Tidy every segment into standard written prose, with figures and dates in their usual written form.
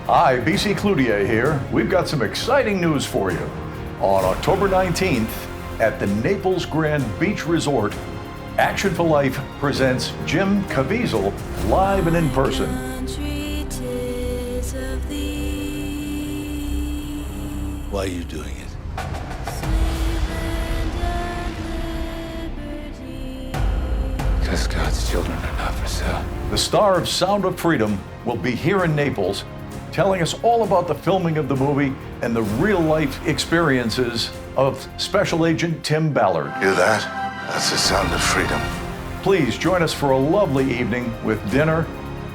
Hi, BC Cloutier here. We've got some exciting news for you. On October 19th, at the Naples Grand Beach Resort, Action for Life presents Jim Caviezel live and in person. Why are you doing it? Because God's children are not for sale. The star of Sound of Freedom will be here in Naples, telling us all about the filming of the movie and the real-life experiences of Special Agent Tim Ballard. Hear that? That's the sound of freedom. Please join us for a lovely evening with dinner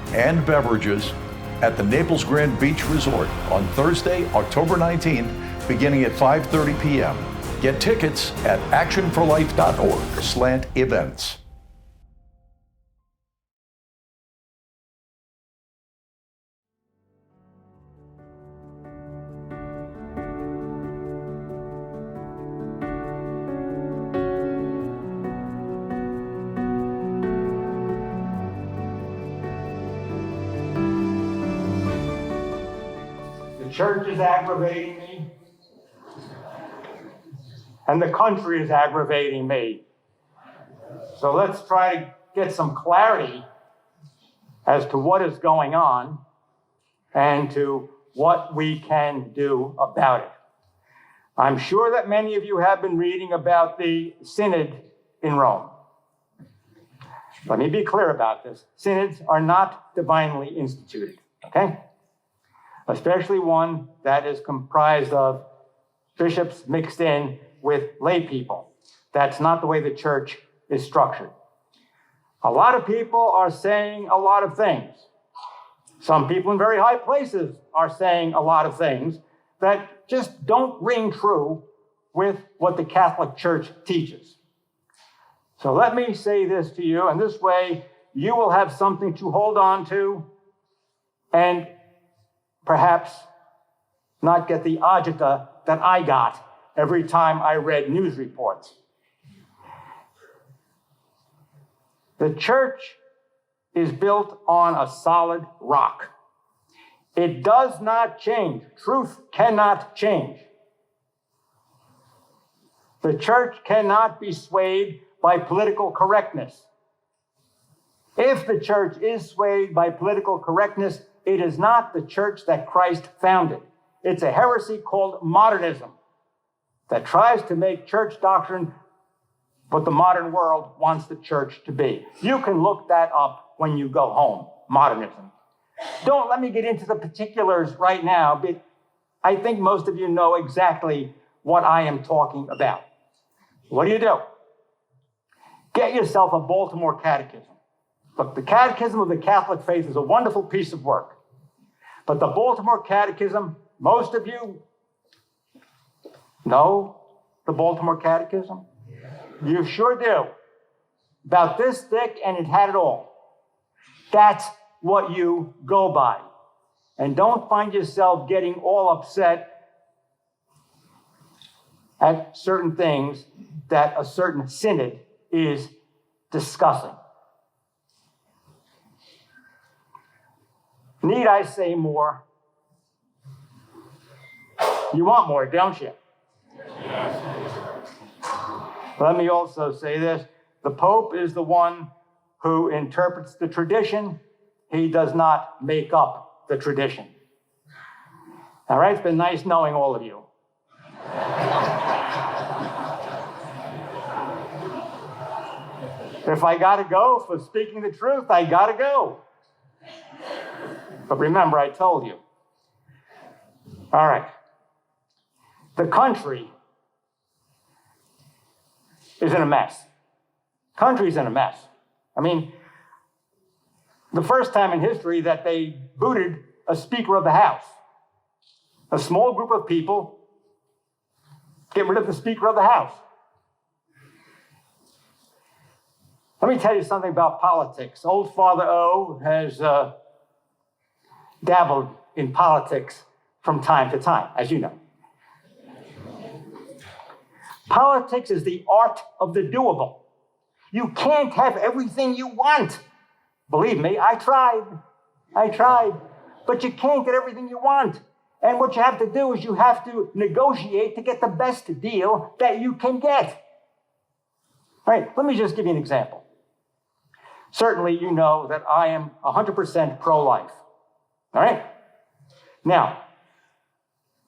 and beverages at the Naples Grand Beach Resort on Thursday, October 19th, beginning at 5:30 p.m. Get tickets at actionforlife.org/events. The church is aggravating me, and the country is aggravating me. So let's try to get some clarity as to what is going on and to what we can do about it. I'm sure that many of you have been reading about the Synod in Rome. Let me be clear about this. Synods are not divinely instituted, okay? Especially one that is comprised of bishops mixed in with lay people. That's not the way the church is structured. A lot of people are saying a lot of things. Some people in very high places are saying a lot of things that just don't ring true with what the Catholic Church teaches. So let me say this to you, and this way you will have something to hold on to and perhaps not get the agita that I got every time I read news reports. The church is built on a solid rock. It does not change. Truth cannot change. The church cannot be swayed by political correctness. If the church is swayed by political correctness, it is not the church that Christ founded. It's a heresy called modernism that tries to make church doctrine what the modern world wants the church to be. You can look that up when you go home, modernism. Don't let me get into the particulars right now, but I think most of you know exactly what I am talking about. What do? Get yourself a Baltimore Catechism. Look, the Catechism of the Catholic Faith is a wonderful piece of work. But the Baltimore Catechism, most of you know the Baltimore Catechism? You sure do. About this thick, and it had it all. That's what you go by. And don't find yourself getting all upset at certain things that a certain synod is discussing. Need I say more? You want more, don't you? Yes. Let me also say this. The Pope is the one who interprets the tradition. He does not make up the tradition. All right, it's been nice knowing all of you. If I gotta go for speaking the truth, I gotta go. But remember, I told you. All right. The country is in a mess. Country's in a mess. I mean, the first time in history that they booted a Speaker of the House. A small group of people get rid of the Speaker of the House. Let me tell you something about politics. Old Father O has dabbled in politics from time to time, as you know. Politics is the art of the doable. You can't have everything you want. Believe me, I tried. But you can't get everything you want. And what you have to do is you have to negotiate to get the best deal that you can get. All right, let me just give you an example. Certainly, you know that I am 100% pro-life. All right? Now,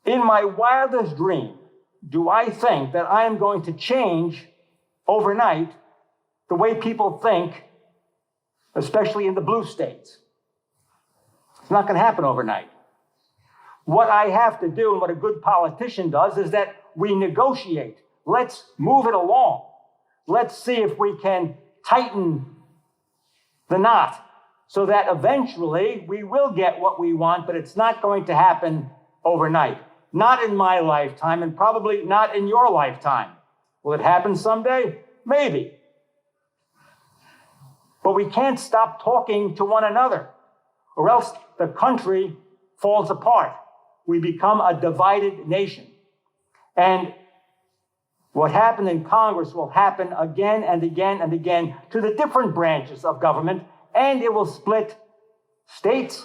in my wildest dream, do I think that I am going to change overnight the way people think, especially in the blue states? It's not going to happen overnight. What I have to do, and what a good politician does, is that we negotiate. Let's move it along. Let's see if we can tighten the knot so that eventually we will get what we want, but it's not going to happen overnight. Not in my lifetime, and probably not in your lifetime. Will it happen someday? Maybe. But we can't stop talking to one another, or else the country falls apart. We become a divided nation. And what happened in Congress will happen again and again and again to the different branches of government, and it will split states,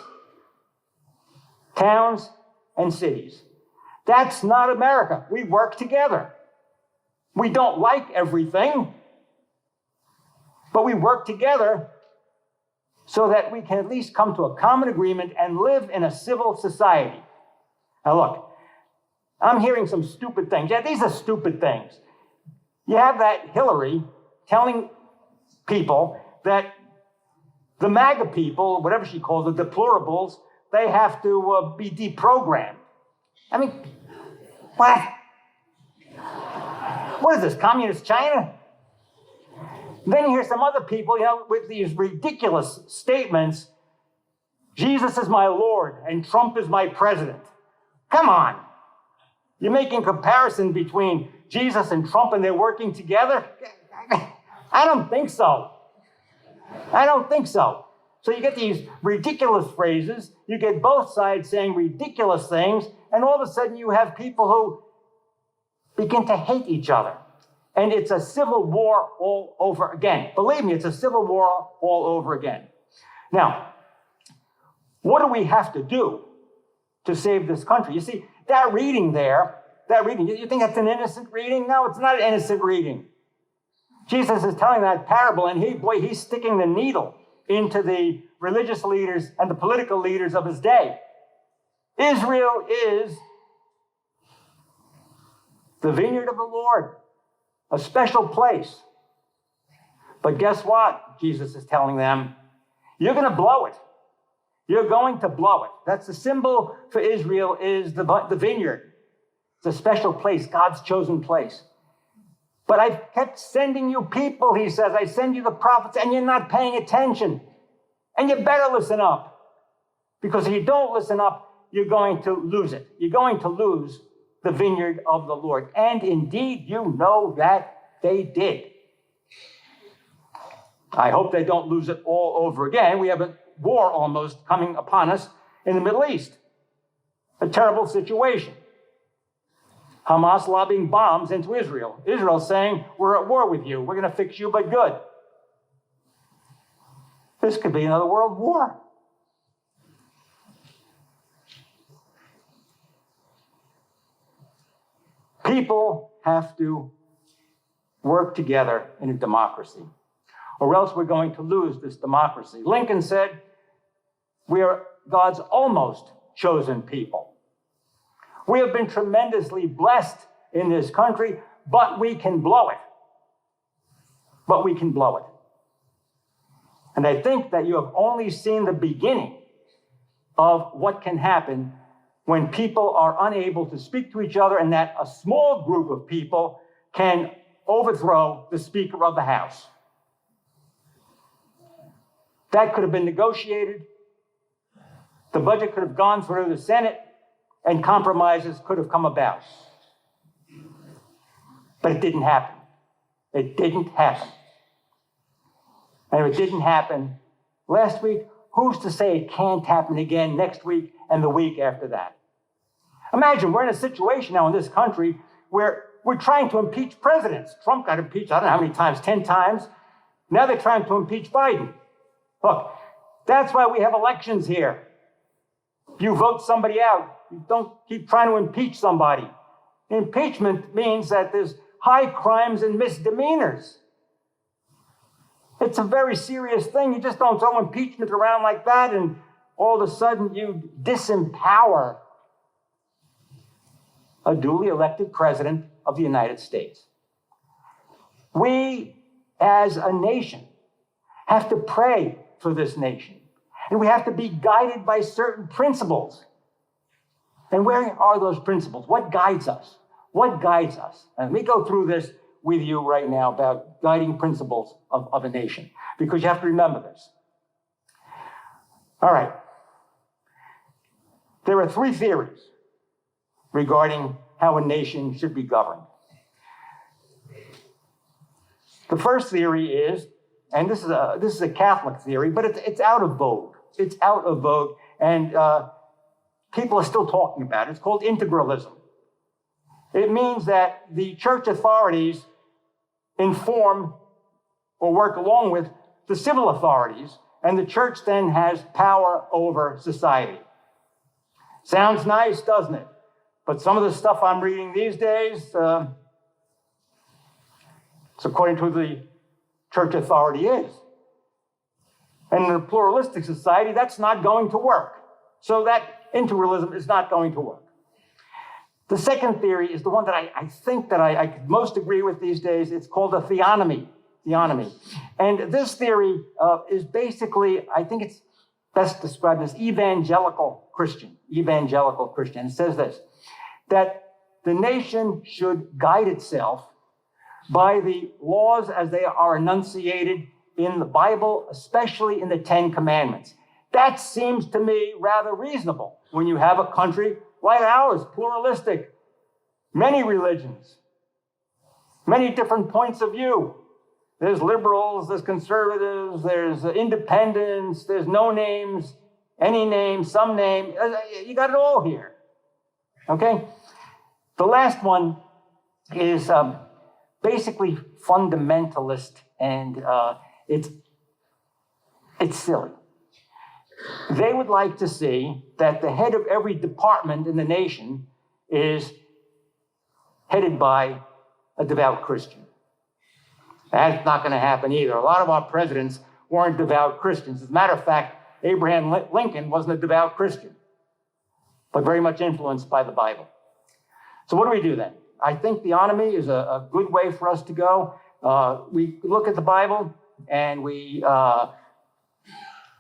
towns, and cities. That's not America. We work together. We don't like everything, but we work together so that we can at least come to a common agreement and live in a civil society. Now look, I'm hearing some stupid things. Yeah, these are stupid things. You have that Hillary telling people that the MAGA people, whatever she calls the deplorables, they have to be deprogrammed. I mean, what? What is this, communist China? Then you hear some other people, with these ridiculous statements. Jesus is my Lord and Trump is my president. Come on. You're making comparison between Jesus and Trump and they're working together? I don't think so. I don't think so. So you get these ridiculous phrases, you get both sides saying ridiculous things, and all of a sudden you have people who begin to hate each other. And it's a civil war all over again. Believe me, it's a civil war all over again. Now, what do we have to do to save this country? You see, that reading, you think that's an innocent reading? No, it's not an innocent reading. Jesus is telling that parable, and he's sticking the needle into the religious leaders and the political leaders of his day. Israel is the vineyard of the Lord, a special place. But guess what? Jesus is telling them, you're going to blow it. You're going to blow it. That's the symbol for Israel, is the vineyard. It's a special place, God's chosen place. But I've kept sending you people, he says. I send you the prophets, and you're not paying attention. And you better listen up. Because if you don't listen up, you're going to lose it. You're going to lose the vineyard of the Lord. And indeed, you know that they did. I hope they don't lose it all over again. We have a war almost coming upon us in the Middle East. A terrible situation. Hamas lobbing bombs into Israel. Israel saying, we're at war with you. We're going to fix you, but good. This could be another world war. People have to work together in a democracy, or else we're going to lose this democracy. Lincoln said, we are God's almost chosen people. We have been tremendously blessed in this country, but we can blow it. But we can blow it. And I think that you have only seen the beginning of what can happen when people are unable to speak to each other, and that a small group of people can overthrow the Speaker of the House. That could have been negotiated. The budget could have gone through the Senate, and compromises could have come about. But it didn't happen. It didn't happen. And if it didn't happen last week, who's to say it can't happen again next week and the week after that? Imagine we're in a situation now in this country where we're trying to impeach presidents. Trump got impeached, I don't know how many times, 10 times. Now they're trying to impeach Biden. Look, that's why we have elections here. You vote somebody out. You don't keep trying to impeach somebody. Impeachment means that there's high crimes and misdemeanors. It's a very serious thing. You just don't throw impeachment around like that and all of a sudden you disempower a duly elected president of the United States. We, as a nation, have to pray for this nation. And we have to be guided by certain principles. And where are those principles? What guides us? What guides us? And let me go through this with you right now about guiding principles of a nation, because you have to remember this. All right. There are 3 theories regarding how a nation should be governed. The first theory is, and this is a Catholic theory, but it's out of vogue. It's out of vogue, and people are still talking about it. It's called integralism. It means that the church authorities inform or work along with the civil authorities, and the church then has power over society. Sounds nice, doesn't it? But some of the stuff I'm reading these days, it's according to the church authority is. And in a pluralistic society, that's not going to work. So that integralism is not going to work. The second theory is the one that I think that I could most agree with these days. It's called a theonomy. And this theory is basically, I think it's best described as evangelical Christian. It says this, that the nation should guide itself by the laws as they are enunciated in the Bible, especially in the 10 Commandments. That seems to me rather reasonable when you have a country like ours, pluralistic, many religions, many different points of view. There's liberals, there's conservatives, there's independents, there's no names, any name, some name. You got it all here, okay? The last one is basically fundamentalist, and it's silly. They would like to see that the head of every department in the nation is headed by a devout Christian. That's not going to happen either. A lot of our presidents weren't devout Christians. As a matter of fact, Abraham Lincoln wasn't a devout Christian, but very much influenced by the Bible. So what do we do then? I think theonomy is a good way for us to go. We look at the Bible and we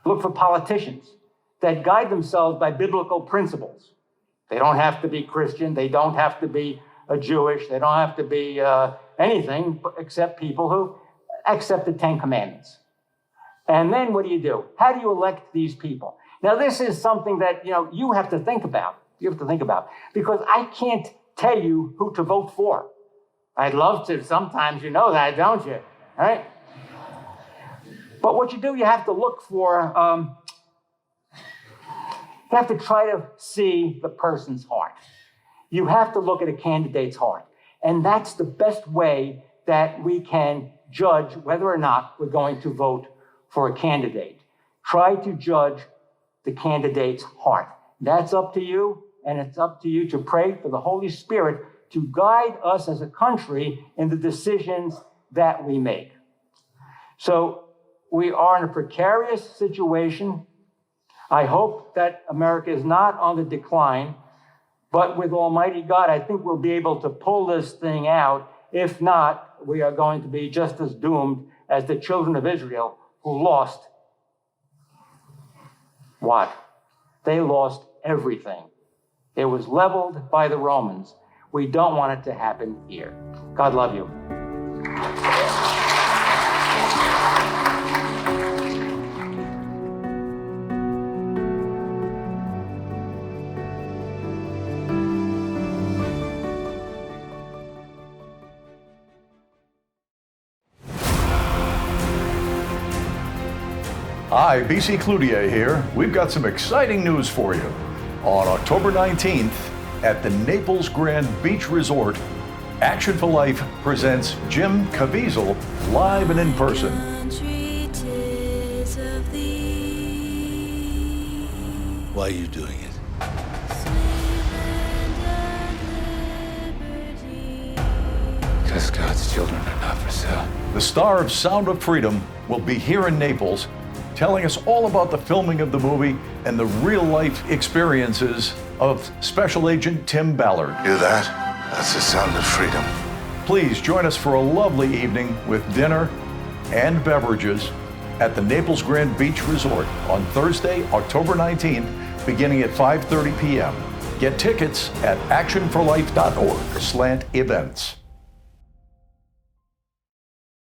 look for politicians that guide themselves by biblical principles. They don't have to be Christian. They don't have to be Jewish. They don't have to be anything except people who accept the 10 Commandments. And then what do? How do you elect these people? Now, this is something that you have to think about. You have to think about, because I can't tell you who to vote for. I'd love to. Sometimes you know that, don't you? All right? But what you do, you have to look for, you have to try to see the person's heart. You have to look at a candidate's heart. And that's the best way that we can judge whether or not we're going to vote for a candidate. Try to judge the candidate's heart. That's up to you, and it's up to you to pray for the Holy Spirit to guide us as a country in the decisions that we make. So we are in a precarious situation. I hope that America is not on the decline, but with Almighty God, I think we'll be able to pull this thing out. If not, we are going to be just as doomed as the children of Israel who lost what? They lost everything. It was leveled by the Romans. We don't want it to happen here. God love you. Hi, BC Cloutier here. We've got some exciting news for you. On October 19th, at the Naples Grand Beach Resort, Action for Life presents Jim Caviezel live and in person. Why are you doing it? Because God's children are not for sale. The star of Sound of Freedom will be here in Naples, telling us all about the filming of the movie and the real-life experiences of Special Agent Tim Ballard. Hear that? That's the sound of freedom. Please join us for a lovely evening with dinner and beverages at the Naples Grand Beach Resort on Thursday, October 19th, beginning at 5:30 p.m. Get tickets at actionforlife.org/events.